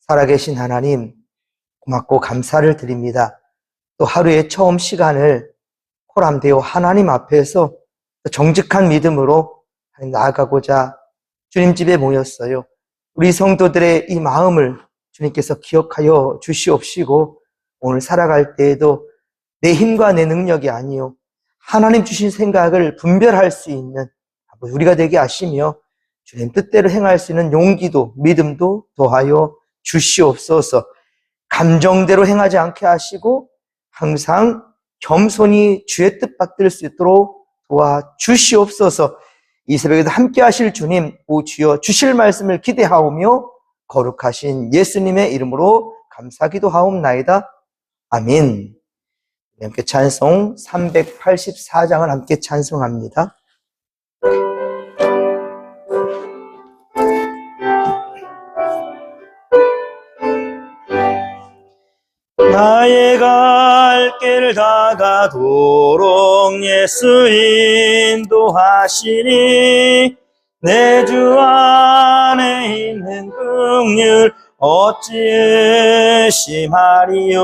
살아계신 하나님, 고맙고 감사를 드립니다. 또 하루의 처음 시간을 호람되어 하나님 앞에서 정직한 믿음으로 나아가고자 주님 집에 모였어요. 우리 성도들의 이 마음을 주님께서 기억하여 주시옵시고, 오늘 살아갈 때에도 내 힘과 내 능력이 아니요 하나님 주신 생각을 분별할 수 있는 우리가 되게 하시며, 주님 뜻대로 행할 수 있는 용기도 믿음도 더하여 주시옵소서. 감정대로 행하지 않게 하시고 항상 겸손히 주의 뜻 받들 수 있도록 도와주시옵소서. 이 새벽에도 함께 하실 주님, 오 주여 주실 말씀을 기대하오며 거룩하신 예수님의 이름으로 감사기도하옵나이다. 아멘. 함께 찬송 384장을 함께 찬송합니다. 나의 갈 길 다가도록 예수 인도하시니 내 주 안에 있는 긍휼 어찌 의심하리요.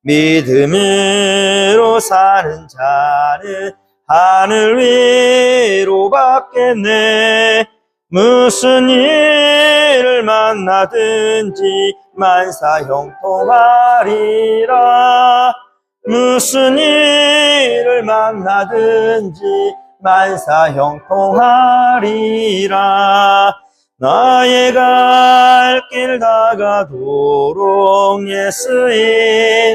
믿음으로 사는 자는 하늘 위로 받겠네. 무슨 일을 만나든지 만사 형통하리라. 무슨 일을 만나든지 만사 형통하리라. 나의 갈 길 다가도록 예수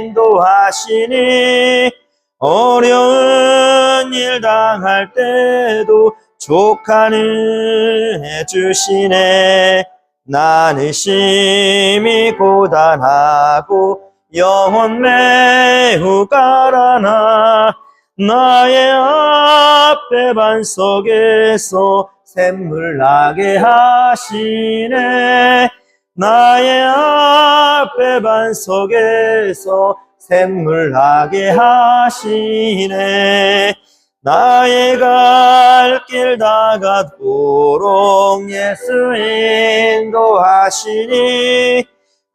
인도하시니 어려운 일 당할 때도 족하는 해주시네. 나는 심히 고단하고 영혼 매우 가라나 나의 앞에 반석에서 샘물 나게 하시네. 나의 앞에 반석에서 샘물 나게 하시네. 나의 갈 길 다가도록 예수 인도하시니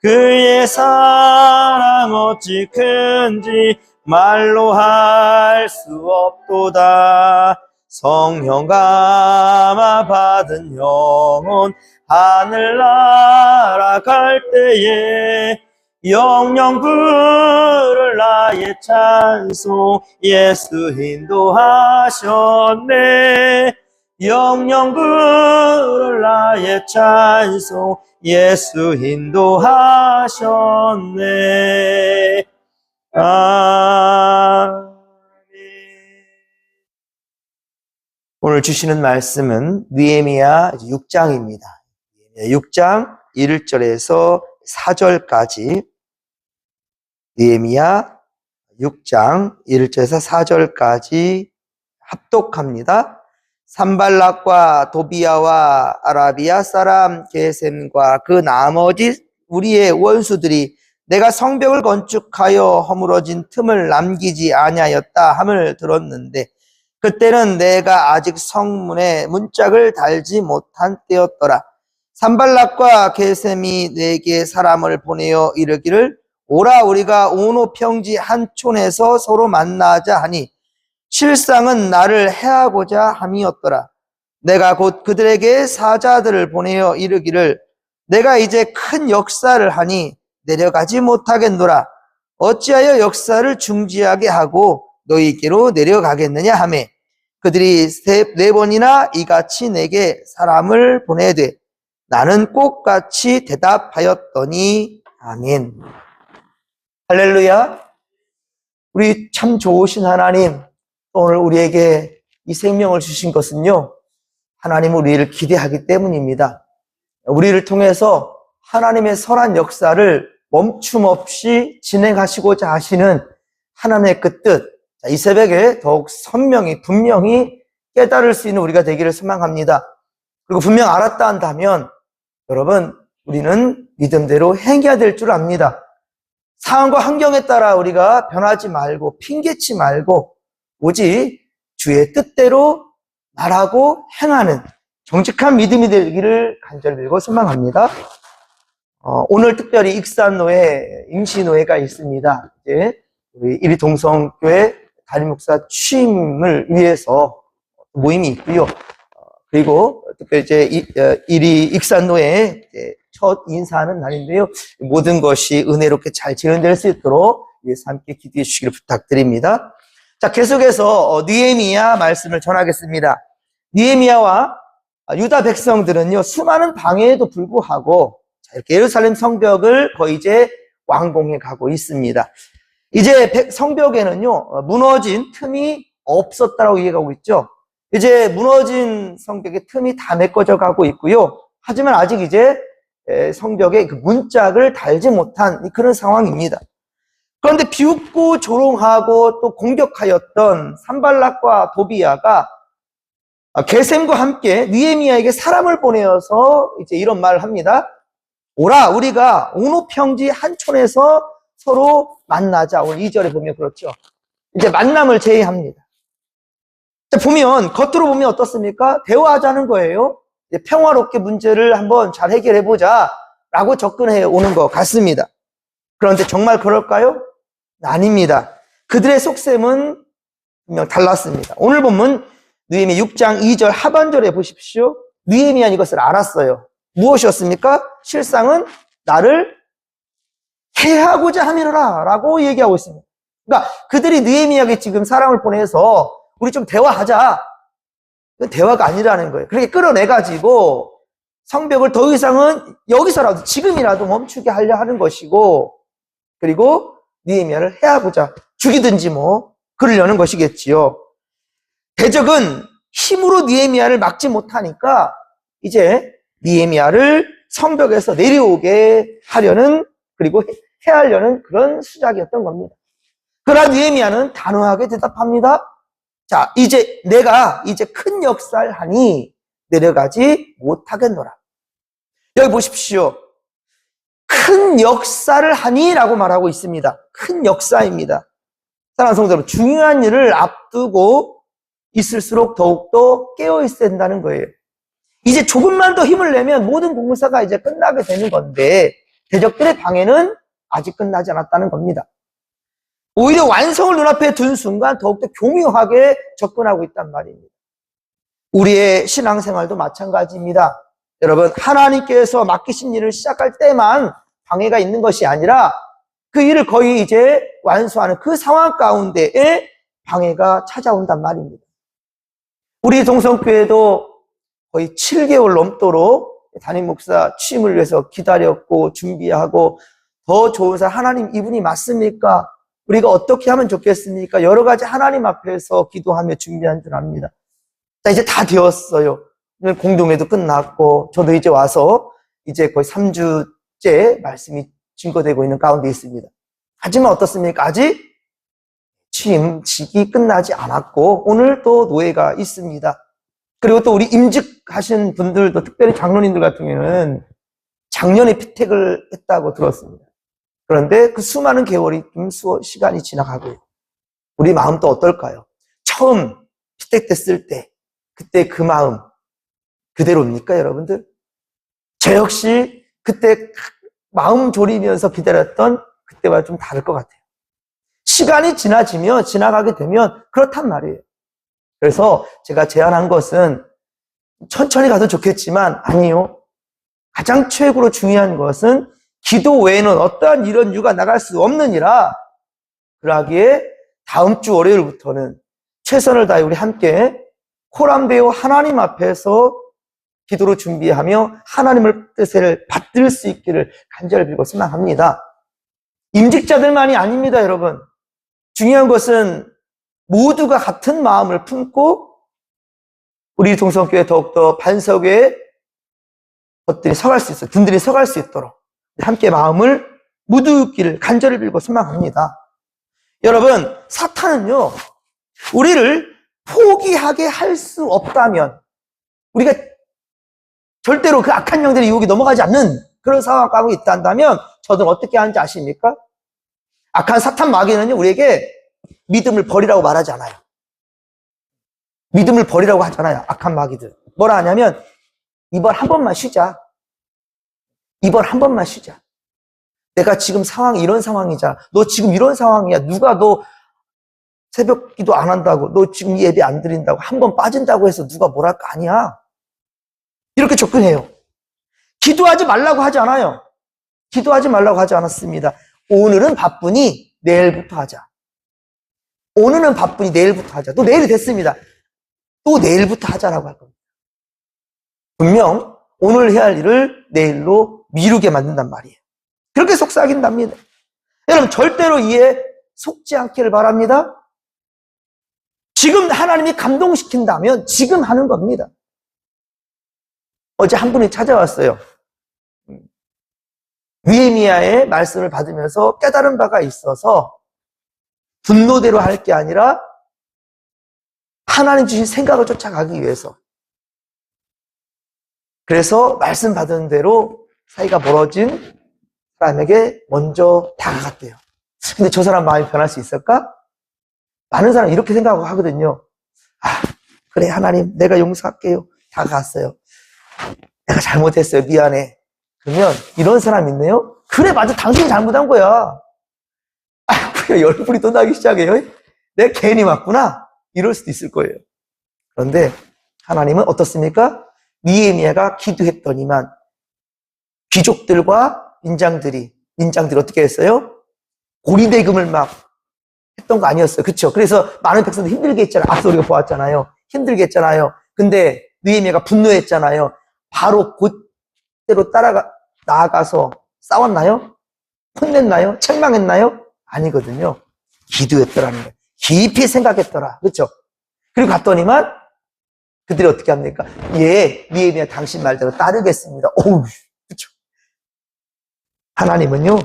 그의 사랑 어찌 큰지 말로 할 수 없도다. 성령 감화 받은 영혼 하늘 날아갈 때에 영영 부를 나의 찬송 예수 인도하셨네. 영영 부를 나의 찬송 예수 인도하셨네. 아멘. 오늘 주시는 말씀은 느헤미야 6장입니다. 6장 1절에서 4절까지 느헤미야 6장 1절에서 4절까지 합독합니다. 산발락과 도비야와 아라비아 사람 게셈과 그 나머지 우리의 원수들이 내가 성벽을 건축하여 허물어진 틈을 남기지 아니하였다 함을 들었는데 그때는 내가 아직 성문에 문짝을 달지 못한 때였더라. 산발락과 게셈이 내게 사람을 보내어 이르기를 오라 우리가 오노 평지 한 촌에서 서로 만나자 하니 실상은 나를 해하고자 함이었더라. 내가 곧 그들에게 사자들을 보내어 이르기를 내가 이제 큰 역사를 하니 내려가지 못하겠노라. 어찌하여 역사를 중지하게 하고 너희께로 내려가겠느냐 하매 그들이 4번이나 이같이 내게 사람을 보내되 나는 꼭같이 대답하였더니 아멘. 할렐루야. 우리 참 좋으신 하나님, 오늘 우리에게 이 생명을 주신 것은요 하나님은 우리를 기대하기 때문입니다. 우리를 통해서 하나님의 선한 역사를 멈춤없이 진행하시고자 하시는 하나님의 그 뜻, 이 새벽에 더욱 선명히 분명히 깨달을 수 있는 우리가 되기를 소망합니다. 그리고 분명 알았다 한다면 여러분 우리는 믿음대로 행해야 될 줄 압니다. 상황과 환경에 따라 우리가 변하지 말고 핑계치 말고 오직 주의 뜻대로 말하고 행하는 정직한 믿음이 되기를 간절히 빌고 소망합니다. 오늘 특별히 익산노회, 임시노회가 있습니다. 이제 우리 이리동성교회 담임목사 취임을 위해서 모임이 있고요. 그리고 특별히 이제 이리 익산노회 첫 인사하는 날인데요. 모든 것이 은혜롭게 잘 진행될 수 있도록 위해서 함께 기도해 주시기를 부탁드립니다. 자, 계속해서 느헤미야 말씀을 전하겠습니다. 느헤미야와 유다 백성들은요, 수많은 방해에도 불구하고 이렇게 예루살렘 성벽을 거의 이제 완공해 가고 있습니다. 이제 성벽에는요, 무너진 틈이 없었다라고 이해하고 있죠. 이제 무너진 성벽의 틈이 다 메꿔져 가고 있고요. 하지만 아직 이제 성벽에 그 문짝을 달지 못한 그런 상황입니다. 그런데 비웃고 조롱하고 또 공격하였던 산발락과 도비야가 게셈과 함께 느헤미야에게 사람을 보내어서 이제 이런 말을 합니다. 오라, 우리가 온오평지 한촌에서 서로 만나자. 오늘 2절에 보면 그렇죠. 이제 만남을 제의합니다. 자, 보면, 겉으로 보면 어떻습니까? 대화하자는 거예요. 이제 평화롭게 문제를 한번 잘 해결해보자. 라고 접근해 오는 것 같습니다. 그런데 정말 그럴까요? 아닙니다. 그들의 속셈은 분명 달랐습니다. 오늘 본문 느헤미야 6장 2절 하반절에 보십시오. 느헤미야는 이것을 알았어요. 무엇이었습니까? 실상은 나를 해하고자 함이라 라고 얘기하고 있습니다. 그러니까 그들이 느헤미야에게 지금 사람을 보내서 우리 좀 대화하자. 그건 대화가 아니라는 거예요. 그렇게 끌어내가지고 성벽을 더 이상은 여기서라도 지금이라도 멈추게 하려 하는 것이고, 그리고 느헤미야를 해하고자 죽이든지 뭐 그러려는 것이겠지요. 대적은 힘으로 느헤미야를 막지 못하니까 이제 느헤미야를 성벽에서 내려오게 하려는, 그리고 해하려는 그런 수작이었던 겁니다. 그러나 느헤미야는 단호하게 대답합니다. 자, 이제 내가 이제 큰 역사를 하니 내려가지 못하겠노라. 여기 보십시오. 큰 역사를 하니 라고 말하고 있습니다. 큰 역사입니다. 사랑하는 성도 여러분, 중요한 일을 앞두고 있을수록 더욱더 깨어있어야 된다는 거예요. 이제 조금만 더 힘을 내면 모든 공사가 이제 끝나게 되는 건데, 대적들의 방해는 아직 끝나지 않았다는 겁니다. 오히려 완성을 눈앞에 둔 순간 더욱더 교묘하게 접근하고 있단 말입니다. 우리의 신앙생활도 마찬가지입니다. 여러분, 하나님께서 맡기신 일을 시작할 때만 방해가 있는 것이 아니라 그 일을 거의 이제 완수하는 그 상황 가운데에 방해가 찾아온단 말입니다. 우리 동성교회도 거의 7개월 넘도록 담임 목사 취임을 위해서 기다렸고 준비하고, 더 좋은 사람, 하나님 이분이 맞습니까? 우리가 어떻게 하면 좋겠습니까? 여러 가지 하나님 앞에서 기도하며 준비한 줄 압니다. 자, 이제 다 되었어요. 공동회도 끝났고, 저도 이제 와서 이제 거의 3주째 말씀이 증거되고 있는 가운데 있습니다. 하지만 어떻습니까? 아직 취임식이 끝나지 않았고, 오늘 또 노회가 있습니다. 그리고 또 우리 임직하신 분들도, 특별히 장로님들 같은 경우는 작년에 피택을 했다고 들었습니다. 그런데 그 수많은 개월이 시간이 지나가고요. 우리 마음도 어떨까요? 처음 피택됐을 때, 그때 그 마음 그대로입니까, 여러분들? 저 역시 그때 마음 졸이면서 기다렸던 그때와 좀 다를 것 같아요. 시간이 지나가게 되면 그렇단 말이에요. 그래서 제가 제안한 것은 천천히 가도 좋겠지만, 아니요. 가장 최고로 중요한 것은 기도 외에는 어떠한 이런 이유가 나갈 수 없느니라. 그러기에 다음 주 월요일부터는 최선을 다해 우리 함께 코람데오 하나님 앞에서 기도로 준비하며 하나님의 뜻을 받들 수 있기를 간절히 빌고 소망합니다. 임직자들만이 아닙니다, 여러분. 중요한 것은 모두가 같은 마음을 품고 우리 동성교회 더욱더 반석에 것들이 서갈 수 있어요. 분들이 서갈 수 있도록 함께 마음을 묻기를 간절히 빌고 소망합니다. 여러분, 사탄은요, 우리를 포기하게 할 수 없다면, 우리가 절대로 그 악한 영들의 유혹에 넘어가지 않는 그런 상황 가고 있다면, 저는 어떻게 하는지 아십니까? 악한 사탄 마귀는요, 우리에게 믿음을 버리라고 말하지 않아요. 믿음을 버리라고 하잖아요, 악한 마귀들. 뭐라 하냐면, 이번 한 번만 쉬자. 이번 한 번만 쉬자. 내가 지금 상황이 이런 상황이자 너 지금 이런 상황이야. 누가 너 새벽 기도 안 한다고, 너 지금 예배 안 드린다고, 한 번 빠진다고 해서 누가 뭐랄 거 아니야. 이렇게 접근해요. 기도하지 말라고 하지 않아요. 기도하지 말라고 하지 않았습니다. 오늘은 바쁘니 내일부터 하자. 오늘은 바쁘니 내일부터 하자. 또 내일이 됐습니다. 또 내일부터 하자라고 할 겁니다. 분명 오늘 해야 할 일을 내일로 미루게 만든단 말이에요. 그렇게 속삭인답니다. 여러분 절대로 이에 속지 않기를 바랍니다. 지금 하나님이 감동시킨다면 지금 하는 겁니다. 어제 한 분이 찾아왔어요. 느헤미야의 말씀을 받으면서 깨달은 바가 있어서 분노대로 할 게 아니라 하나님 주신 생각을 쫓아가기 위해서. 그래서 말씀 받은 대로 사이가 멀어진 사람에게 먼저 다가갔대요. 근데 저 사람 마음이 변할 수 있을까? 많은 사람이 이렇게 생각하고 하거든요. 아, 그래 하나님 내가 용서할게요. 다가갔어요. 내가 잘못했어요. 미안해. 그러면 이런 사람 있네요. 그래 맞아 당신이 잘못한 거야. 아, 그래 열불이 또 나기 시작해요. 내가 괜히 왔구나. 이럴 수도 있을 거예요. 그런데 하나님은 어떻습니까? 느헤미야가 기도했더니만 귀족들과 민장들이 어떻게 했어요? 고리대금을 막 했던 거 아니었어요. 그렇죠? 그래서 많은 백성들 힘들게 했잖아요. 앞서 우리가 보았잖아요. 힘들게 했잖아요. 근데 느헤미야가 분노했잖아요. 바로 그대로 나아가서 싸웠나요? 혼냈나요? 책망했나요? 아니거든요. 기도했더라는 거예요. 깊이 생각했더라. 그렇죠? 그리고 갔더니만 그들이 어떻게 합니까? 예, 느헤미야 당신 말대로 따르겠습니다. 오우, 그렇죠? 하나님은요,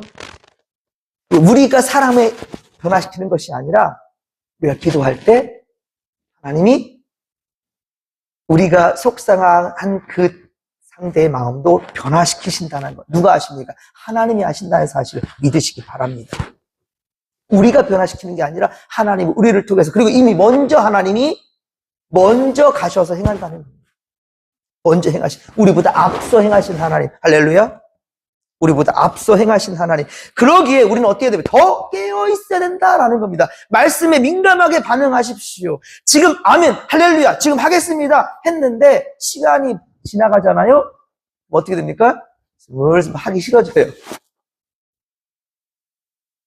우리가 사람을 변화시키는 것이 아니라 우리가 기도할 때 하나님이 우리가 속상한 그 상대의 마음도 변화시키신다는 것. 누가 아십니까? 하나님이 하신다는 사실을 믿으시기 바랍니다. 우리가 변화시키는 게 아니라 하나님이 우리를 통해서, 그리고 이미 하나님이 먼저 가셔서 행한다는 겁니다. 먼저 우리보다 앞서 행하신 하나님. 할렐루야. 우리보다 앞서 행하신 하나님. 그러기에 우리는 어떻게 되면 더 깨어 있어야 된다라는 겁니다. 말씀에 민감하게 반응하십시오. 지금 아멘, 할렐루야, 지금 하겠습니다 했는데 시간이 지나가잖아요. 뭐 어떻게 됩니까? 슬슬 하기 싫어져요.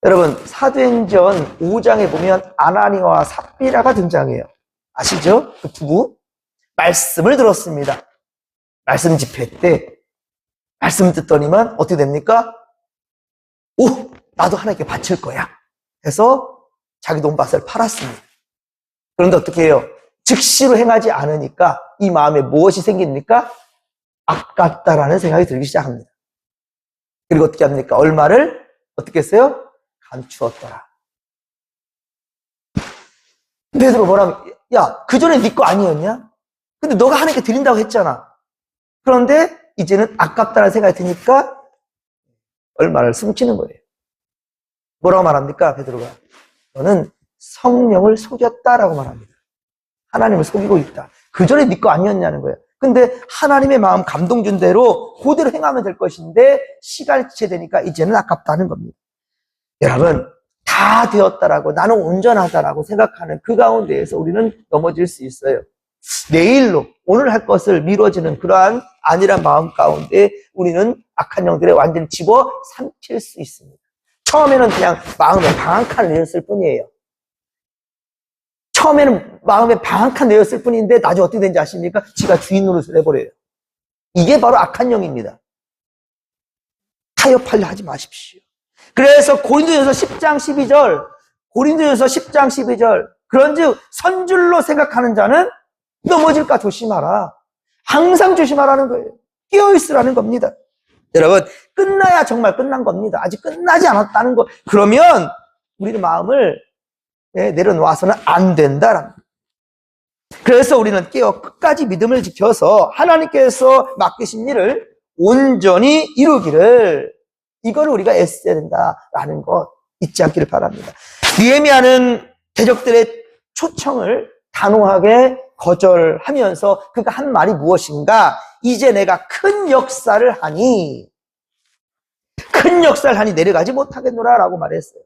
여러분 사도행전 5장에 보면 아나니아와 삽비라가 등장해요. 아시죠? 그 부부 말씀을 들었습니다. 말씀 집회 때 말씀 듣더니만 어떻게 됩니까? 오, 나도 하나님께 바칠 거야 해서 자기 돈밭을 팔았습니다. 그런데 어떻게 해요? 즉시로 행하지 않으니까 이 마음에 무엇이 생깁니까? 아깝다라는 생각이 들기 시작합니다. 그리고 어떻게 합니까? 얼마를 어떻게 했어요? 감추었더라. 베드로 뭐라면, 야, 그 전에 네 거 아니었냐? 근데 너가 하나님께 드린다고 했잖아. 그런데 이제는 아깝다는 생각이 드니까 얼마를 숨기는 거예요. 뭐라고 말합니까? 베드로가 너는 성령을 속였다라고 말합니다. 하나님을 속이고 있다. 그 전에 네 거 아니었냐는 거예요. 근데 하나님의 마음 감동 준 대로 그대로 행하면 될 것인데 시간이 지체되니까 이제는 아깝다는 겁니다. 여러분 다 되었다라고 나는 온전하다라고 생각하는 그 가운데에서 우리는 넘어질 수 있어요. 내일로 오늘 할 것을 미뤄지는 그러한 안일한 마음 가운데 우리는 악한 영들에 완전히 집어 삼킬 수 있습니다. 처음에는 그냥 마음에 방한칸을 내었을 뿐이에요. 처음에는 마음에 방한칸 내었을 뿐인데 나중에 어떻게 되는지 아십니까? 지가 주인 노릇을 해버려요. 이게 바로 악한 영입니다. 타협하려 하지 마십시오. 그래서 고린도전서 10장 12절 그런즉 선줄로 생각하는 자는 넘어질까 조심하라. 항상 조심하라는 거예요. 깨어있으라는 겁니다. 여러분 끝나야 정말 끝난 겁니다. 아직 끝나지 않았다는 거. 그러면 우리는 마음을 내려놓아서는 안 된다라는 거예요. 그래서 우리는 깨어 끝까지 믿음을 지켜서 하나님께서 맡기신 일을 온전히 이루기를, 이걸 우리가 애써야 된다라는 것 잊지 않기를 바랍니다. 느헤미야는 대적들의 초청을 단호하게 거절하면서 그가 한 말이 무엇인가? 이제 내가 큰 역사를 하니 큰 역사를 하니 내려가지 못하겠노라 라고 말했어요.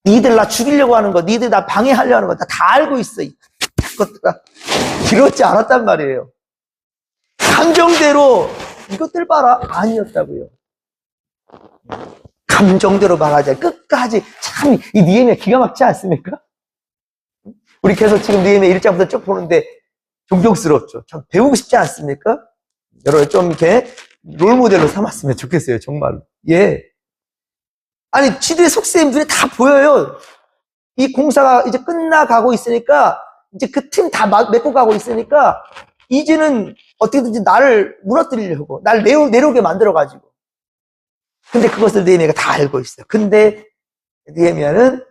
니들 나 죽이려고 하는 거, 니들 나 방해하려고 하는 거 다 알고 있어. 이것들아. 그렇지 않았단 말이에요. 감정대로 이것들 봐라. 아니었다고요. 감정대로 말하자. 끝까지 참 이 느헤미야 기가 막히지 않습니까? 우리 계속 지금 느헤미야 1장부터 쭉 보는데 존경스럽죠. 참 배우고 싶지 않습니까? 여러분 좀 이렇게 롤모델로 삼았으면 좋겠어요. 정말로. 예. 아니 지들의 속셈 눈에 다 보여요. 이 공사가 이제 끝나가고 있으니까 이제 그 팀 다 메꿔 가고 있으니까 이제는 어떻게든지 나를 무너뜨리려고 날 내려오게 만들어가지고 근데 그것을 느헤미야가 다 알고 있어요. 근데 느헤미야는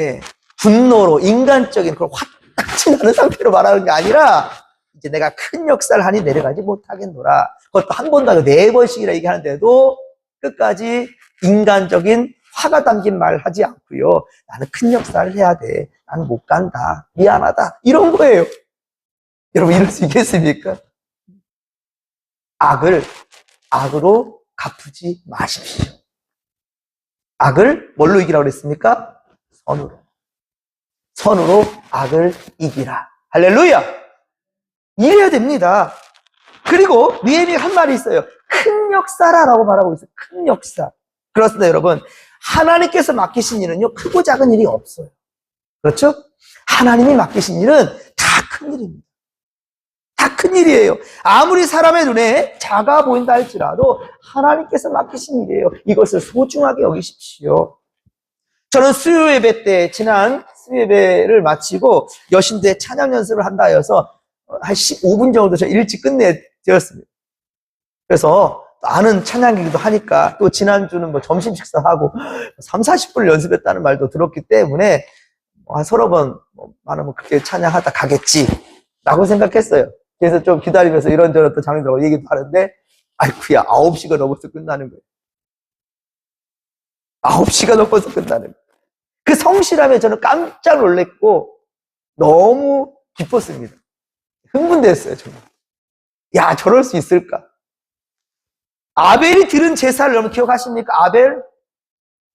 예, 분노로 인간적인 그걸 화딱지 나는 상태로 말하는 게 아니라 이제 내가 큰 역사를 하니 내려가지 못하겠노라. 그것도 한 번도 아니고 4번씩이나 얘기하는데도 끝까지 인간적인 화가 담긴 말을 하지 않고요. 나는 큰 역사를 해야 돼. 나는 못 간다. 미안하다. 이런 거예요. 여러분 이럴 수 있겠습니까? 악을 악으로 갚지 마십시오. 악을 뭘로 이기라고 그랬습니까? 선으로. 선으로 악을 이기라. 할렐루야! 이래야 됩니다. 그리고 느헤미야가 한 말이 있어요. 큰 역사라라고 말하고 있어요. 큰 역사. 그렇습니다, 여러분. 하나님께서 맡기신 일은요, 크고 작은 일이 없어요. 그렇죠? 하나님이 맡기신 일은 다 큰 일입니다. 다 큰 일이에요. 아무리 사람의 눈에 작아 보인다 할지라도 하나님께서 맡기신 일이에요. 이것을 소중하게 여기십시오. 저는 수요예배 때, 지난 수요예배를 마치고 여신도에 찬양 연습을 한다 해서 한 15분 정도 저 일찍 끝내드렸습니다. 그래서 아는 찬양이기도 하니까 또 지난주는 뭐 점심 식사하고 3, 40분을 연습했다는 말도 들었기 때문에 한 서너 번 많으면 그렇게 찬양하다 가겠지 라고 생각했어요. 그래서 좀 기다리면서 이런저런 또 장로들하고 얘기도 하는데 아이쿠야 9시가 넘어서 끝나는 거예요. 9시가 넘어서 끝나는 거예요. 그 성실함에 저는 깜짝 놀랐고 너무 기뻤습니다. 흥분됐어요. 정말. 야 저럴 수 있을까? 아벨이 드린 제사를 여러분 기억하십니까?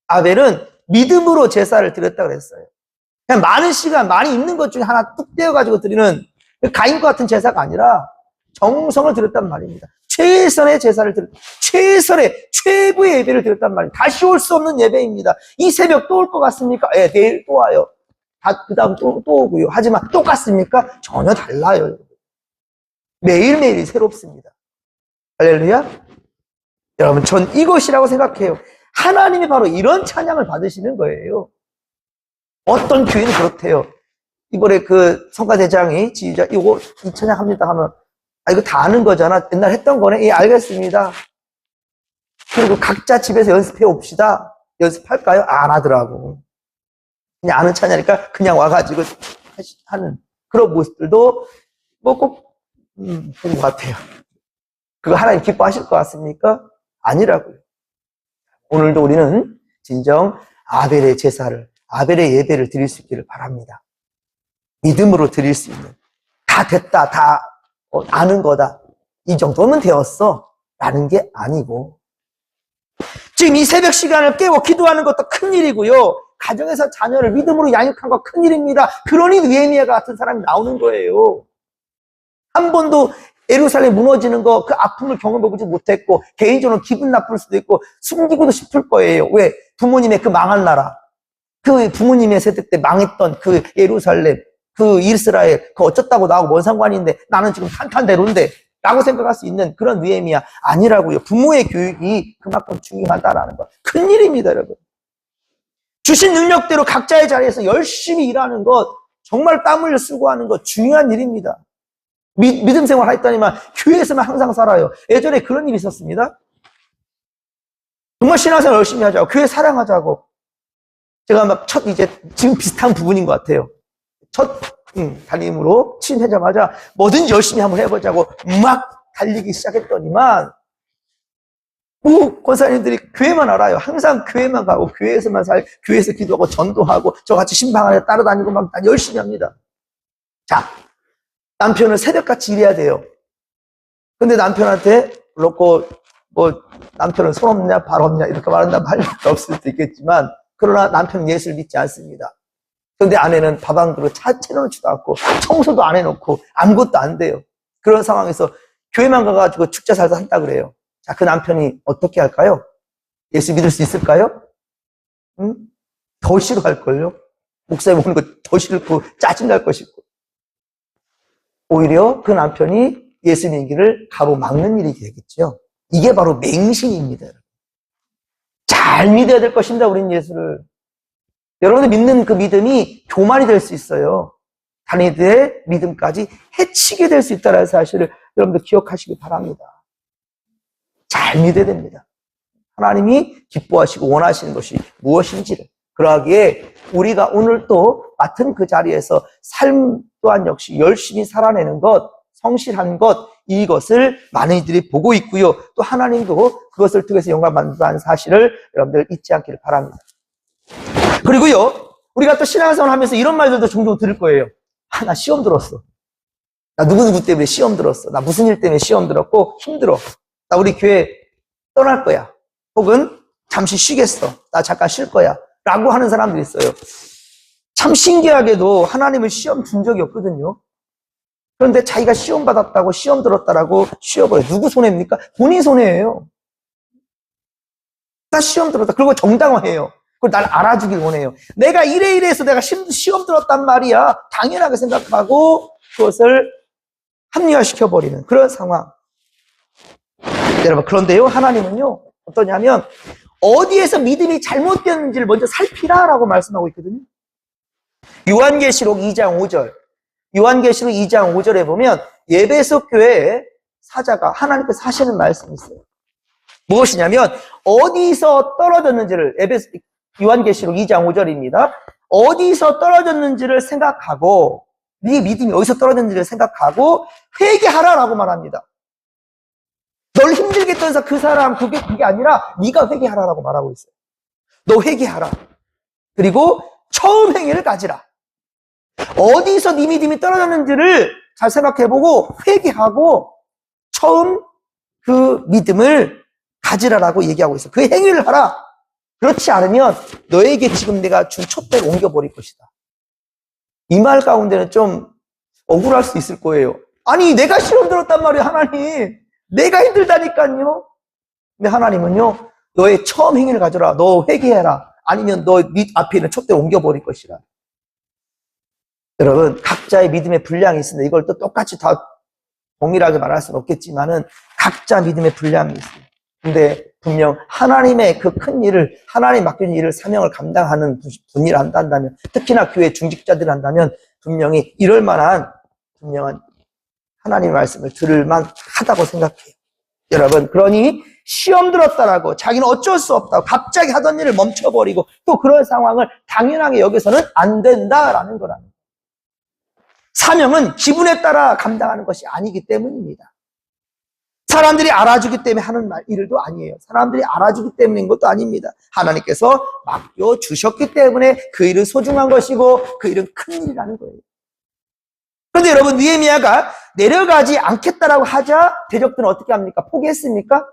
아벨은 믿음으로 제사를 드렸다고 그랬어요. 그냥 많은 시간, 많이 있는 것 중에 하나 뚝 떼어가지고 드리는 가인과 같은 제사가 아니라 정성을 드렸단 말입니다. 최선의 제사를 최선의 최고의 예배를 드렸단 말입니다. 다시 올 수 없는 예배입니다. 이 새벽 또 올 것 같습니까? 예, 내일 또 와요. 그 다음 또 오고요. 하지만 똑같습니까? 전혀 달라요. 매일매일이 새롭습니다. 할렐루야. 여러분, 전 이것이라고 생각해요. 하나님이 바로 이런 찬양을 받으시는 거예요. 어떤 교회는 그렇대요. 이번에 그 성가대장이 지휘자, 이 찬양 합니다 하면, 아, 이거 다 아는 거잖아. 옛날 했던 거네. 예, 알겠습니다. 그리고 각자 집에서 연습해 옵시다. 연습할까요? 안 하더라고. 그냥 아는 찬양이니까 그냥 와가지고 하는 그런 모습들도 뭐 꼭, 본 것 같아요. 그거 하나님 기뻐하실 것 같습니까? 아니라고요. 오늘도 우리는 진정 아벨의 제사를, 아벨의 예배를 드릴 수 있기를 바랍니다. 믿음으로 드릴 수 있는, 다 됐다, 다 아는 거다, 이 정도면 되었어 라는 게 아니고, 지금 이 새벽 시간을 깨워 기도하는 것도 큰일이고요, 가정에서 자녀를 믿음으로 양육한 거 큰일입니다. 그러니 느헤미야 같은 사람이 나오는 거예요. 한 번도 예루살렘 무너지는 거, 그 아픔을 경험해보지 못했고, 개인적으로 기분 나쁠 수도 있고, 숨기고도 싶을 거예요. 왜? 부모님의 그 망한 나라, 그 부모님의 세대 때 망했던 그 예루살렘, 그 이스라엘, 그 어쩌다고 나하고 뭔 상관인데, 나는 지금 탄탄대로인데, 라고 생각할 수 있는 그런 느헤미야 아니라고요. 부모의 교육이 그만큼 중요하다라는 거. 큰일입니다, 여러분. 주신 능력대로 각자의 자리에서 열심히 일하는 것, 정말 땀 흘려 쓰고 하는 것, 중요한 일입니다. 믿음 생활 했더니만 교회에서만 항상 살아요. 예전에 그런 일이 있었습니다. 정말 신앙생활 열심히 하자고, 교회 사랑하자고. 제가 막 이제 지금 비슷한 부분인 것 같아요. 첫 담임으로 취임하자마자 뭐든지 열심히 한번 해보자고 막 달리기 시작했더니만 권사님들이 교회만 알아요. 항상 교회만 가고 교회에서만 교회에서 기도하고 전도하고 저같이 신방 안에 따라다니고 막 열심히 합니다. 자, 남편은 새벽같이 일해야 돼요. 근데 남편한테 그렇고 뭐 남편은 손 없냐 발 없냐 이렇게 말한다면 할 수 없을 수도 있겠지만 그러나 남편은 예수를 믿지 않습니다. 그런데 아내는 밥 한 그릇 채워놓지도 않고 청소도 안 해놓고 아무것도 안 돼요. 그런 상황에서 교회만 가가지고 축제 살다 한다 그래요. 자, 그 남편이 어떻게 할까요? 예수 믿을 수 있을까요? 응? 더 싫어할걸요? 목사님 오는 거 더 싫고 짜증날 것이고. 오히려 그 남편이 예수 믿기를 가로막는 일이 되겠죠. 이게 바로 맹신입니다. 잘 믿어야 될 것입니다, 우린 예수를. 여러분들 믿는 그 믿음이 교만이 될 수 있어요. 다른 이들의 믿음까지 해치게 될 수 있다는 사실을 여러분들 기억하시기 바랍니다. 잘 믿어야 됩니다. 하나님이 기뻐하시고 원하시는 것이 무엇인지를. 그러하기에 우리가 오늘 또 맡은 그 자리에서 삶 또한 역시 열심히 살아내는 것, 성실한 것, 이것을 많은 이들이 보고 있고요. 또 하나님도 그것을 통해서 영광받는다는 사실을 여러분들 잊지 않기를 바랍니다. 그리고요, 우리가 또 신앙생활 하면서 이런 말들도 종종 들을 거예요. 아, 나 시험 들었어. 나 누구누구 때문에 시험 들었어. 나 무슨 일 때문에 시험 들었고 힘들어. 나 우리 교회 떠날 거야. 혹은 잠시 쉬겠어. 나 잠깐 쉴 거야. 라고 하는 사람들이 있어요. 참 신기하게도 하나님을 시험 준 적이 없거든요. 그런데 자기가 시험 받았다고 시험 들었다라고 쉬어버려요. 누구 손해입니까? 본인 손해예요. 나 시험 들었다. 그리고 정당화해요. 그걸 날 알아주길 원해요. 내가 이래 해서 내가 시험 들었단 말이야. 당연하게 생각하고 그것을 합리화시켜버리는 그런 상황. 여러분, 그런데요, 하나님은요, 어떠냐면, 어디에서 믿음이 잘못되는지를 먼저 살피라라고 말씀하고 있거든요. 요한계시록 2장 5절. 요한계시록 2장 5절에 보면 예배소 교회의 사자가 하나님께서 하시는 말씀이 있어요. 무엇이냐면 어디서 떨어졌는지를 요한계시록 2장 5절입니다. 어디서 떨어졌는지를 생각하고 네 믿음이 어디서 떨어졌는지를 생각하고 회개하라라고 말합니다. 널 힘들게 했던 그 사람 그게 아니라 네가 회개하라라고 말하고 있어요. 너 회개하라. 그리고 처음 행위를 가지라. 어디서 네 믿음이 떨어졌는지를 잘 생각해보고 회개하고 처음 그 믿음을 가지라라고 얘기하고 있어요. 그 행위를 하라. 그렇지 않으면 너에게 지금 내가 준 촛대를 옮겨버릴 것이다. 이 말 가운데는 좀 억울할 수 있을 거예요. 아니 내가 시험 들었단 말이에요. 하나님. 내가 힘들다니까요. 근데 하나님은요. 너의 처음 행위를 가져라. 너 회개해라. 아니면 너 앞에 있는 촛대를 옮겨버릴 것이라. 여러분 각자의 믿음의 분량이 있습니다. 이걸 또 똑같이 다 동일하게 말할 수는 없겠지만은 각자 믿음의 분량이 있어요. 근데 분명 하나님의 그 큰 일을 하나님 맡긴 일을 사명을 감당하는 분이라 한다면 특히나 교회 중직자들 한다면 분명히 이럴 만한 분명한 하나님의 말씀을 들을 만하다고 생각해요. 여러분 그러니 시험 들었다라고 자기는 어쩔 수 없다고 갑자기 하던 일을 멈춰버리고 또 그런 상황을 당연하게 여기서는 안 된다라는 거랍니다. 사명은 기분에 따라 감당하는 것이 아니기 때문입니다. 사람들이 알아주기 때문에 하는 일도 아니에요. 사람들이 알아주기 때문인 것도 아닙니다. 하나님께서 맡겨주셨기 때문에 그 일은 소중한 것이고 그 일은 큰 일이라는 거예요. 그런데 여러분 느헤미야가 내려가지 않겠다라고 하자 대적들은 어떻게 합니까? 포기했습니까?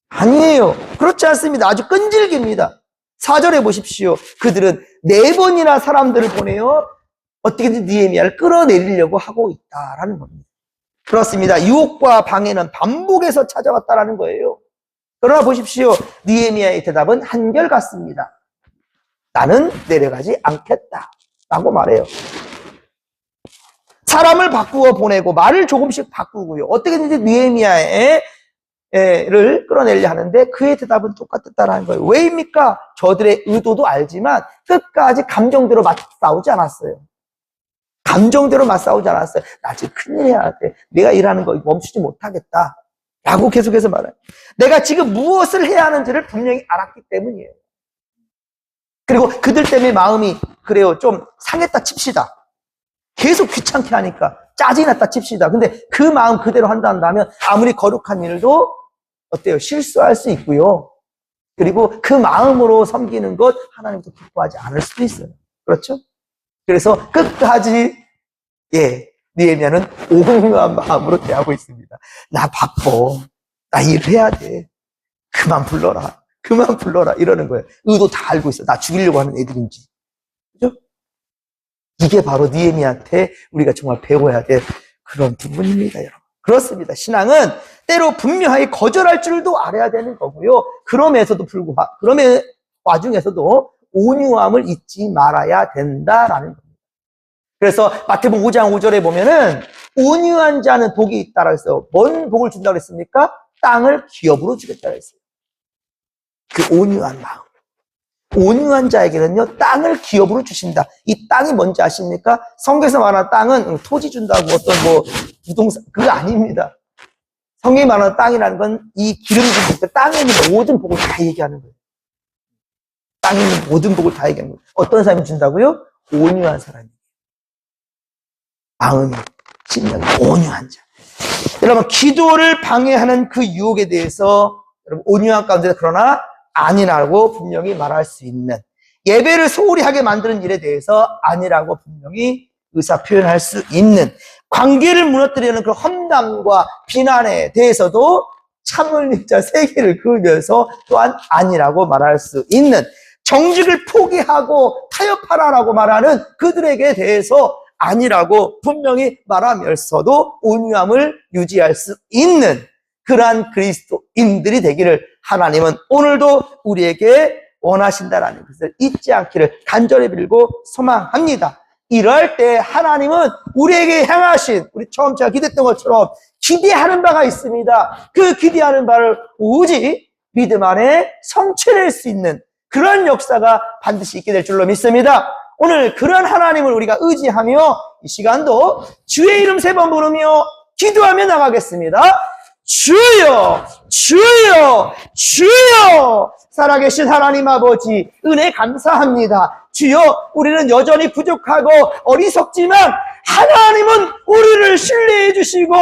아니에요. 그렇지 않습니다. 아주 끈질깁니다. 4절에 보십시오. 그들은 4번이나 사람들을 보내요. 어떻게든 느헤미야를 끌어내리려고 하고 있다라는 겁니다. 그렇습니다. 유혹과 방해는 반복해서 찾아왔다라는 거예요. 그러나 보십시오. 느헤미야의 대답은 한결같습니다. 나는 내려가지 않겠다라고 말해요. 사람을 바꾸어 보내고 말을 조금씩 바꾸고요. 어떻게든지 느헤미야를 끌어내려 하는데 그의 대답은 똑같았다는 거예요. 왜입니까? 저들의 의도도 알지만 끝까지 감정대로 맞싸우지 않았어요. 감정대로 맞싸우지 않았어요. 나 지금 큰일 해야 돼. 내가 일하는 거 멈추지 못하겠다. 라고 계속해서 말해요. 내가 지금 무엇을 해야 하는지를 분명히 알았기 때문이에요. 그리고 그들 때문에 마음이 그래요. 좀 상했다 칩시다. 계속 귀찮게 하니까 짜증이 났다 칩시다. 근데 그 마음 그대로 한다면 아무리 거룩한 일도 어때요? 실수할 수 있고요. 그리고 그 마음으로 섬기는 것 하나님도 기뻐하지 않을 수도 있어요. 그렇죠? 그래서 끝까지 느헤미야는 온유한 마음으로 대하고 있습니다. 나 바빠. 나 일해야 돼. 그만 불러라. 그만 불러라. 이러는 거예요. 의도 다 알고 있어. 나 죽이려고 하는 애들인지. 그죠? 이게 바로 느헤미야한테 우리가 정말 배워야 될 그런 부분입니다, 여러분. 그렇습니다. 신앙은 때로 분명하게 거절할 줄도 알아야 되는 거고요. 그럼의 와중에서도 온유함을 잊지 말아야 된다라는 겁니다. 그래서 마태복음 5장 5절에 보면은 온유한 자는 복이 있다라고 했어요. 뭔 복을 준다고 했습니까? 땅을 기업으로 주겠다고 했어요. 그 온유한 마음. 온유한 자에게는요, 땅을 기업으로 주신다. 이 땅이 뭔지 아십니까? 성경에서 말하는 땅은 토지 준다고 어떤 부동산, 그거 아닙니다. 성경이 말하는 땅이라는 건 이 기름진 복, 땅에 있는 모든 복을 다 얘기하는 거예요. 땅에 있는 모든 복을 다 얘기하는 거예요. 어떤 사람이 준다고요? 온유한 사람이. 마음이, 심령이 온유한 자. 여러분, 기도를 방해하는 그 유혹에 대해서 여러분, 온유한 가운데 그러나 아니라고 분명히 말할 수 있는, 예배를 소홀히 하게 만드는 일에 대해서 아니라고 분명히 의사 표현할 수 있는, 관계를 무너뜨리는 그 험담과 비난에 대해서도 참을 자 세 개를 그으면서 또한 아니라고 말할 수 있는, 정직을 포기하고 타협하라라고 말하는 그들에게 대해서 아니라고 분명히 말하면서도 온유함을 유지할 수 있는 그러한 그리스도인들이 되기를 하나님은 오늘도 우리에게 원하신다라는 것을 잊지 않기를 간절히 빌고 소망합니다. 이럴 때 하나님은 우리에게 향하신, 우리 처음 제가 기대했던 것처럼 기대하는 바가 있습니다. 그 기대하는 바를 오직 믿음 안에 성취할 수 있는 그런 역사가 반드시 있게 될 줄로 믿습니다. 오늘 그런 하나님을 우리가 의지하며 이 시간도 주의 이름 3번 부르며 기도하며 나가겠습니다. 주여, 주여, 주여! 살아계신 하나님 아버지, 은혜 감사합니다. 주여, 우리는 여전히 부족하고 어리석지만 하나님은 우리를 신뢰해 주시고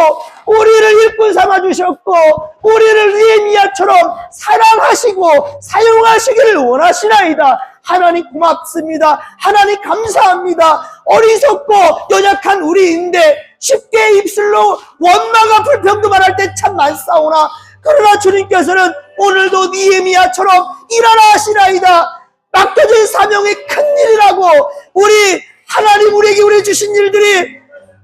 우리를 일꾼 삼아 주셨고 우리를 느헤미야처럼 사랑하시고 사용하시기를 원하시나이다. 하나님 고맙습니다. 하나님 감사합니다. 어리석고 연약한 우리인데 쉽게 입술로 원망과 불평도 말할 때 참 많사오나 그러나 주님께서는 오늘도 느헤미야처럼 일하라 하시나이다. 맡겨진 사명이 큰일이라고, 우리 하나님 우리 주신 일들이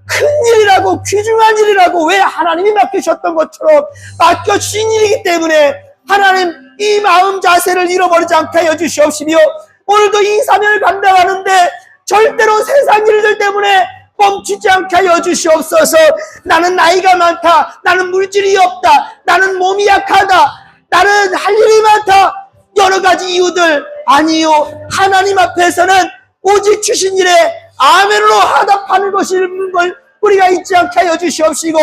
큰일이라고, 귀중한 일이라고 왜 하나님이 맡기셨던 것처럼 맡겨주신 일이기 때문에 하나님 이 마음 자세를 잃어버리지 않게 하여 주시옵시며 오늘도 이 사명을 감당하는데 절대로 세상 일들 때문에 멈추지 않게 하여 주시옵소서. 나는 나이가 많다, 나는 물질이 없다, 나는 몸이 약하다, 나는 할 일이 많다, 여러 가지 이유들, 아니요, 하나님 앞에서는 오직 주신 일에 아멘으로 하답하는 것인 걸 우리가 잊지 않게 하여 주시옵시고,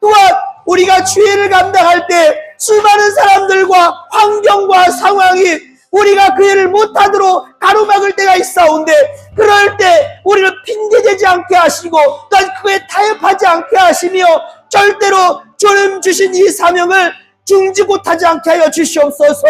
또한 우리가 주의를 감당할 때 수많은 사람들과 환경과 상황이 우리가 그 일을 못하도록 가로막을 때가 있사온데 그럴 때 우리를 핑계대지 않게 하시고 또한 그에 타협하지 않게 하시며 절대로 주님 주신 이 사명을 중지 못하지 않게 하여 주시옵소서.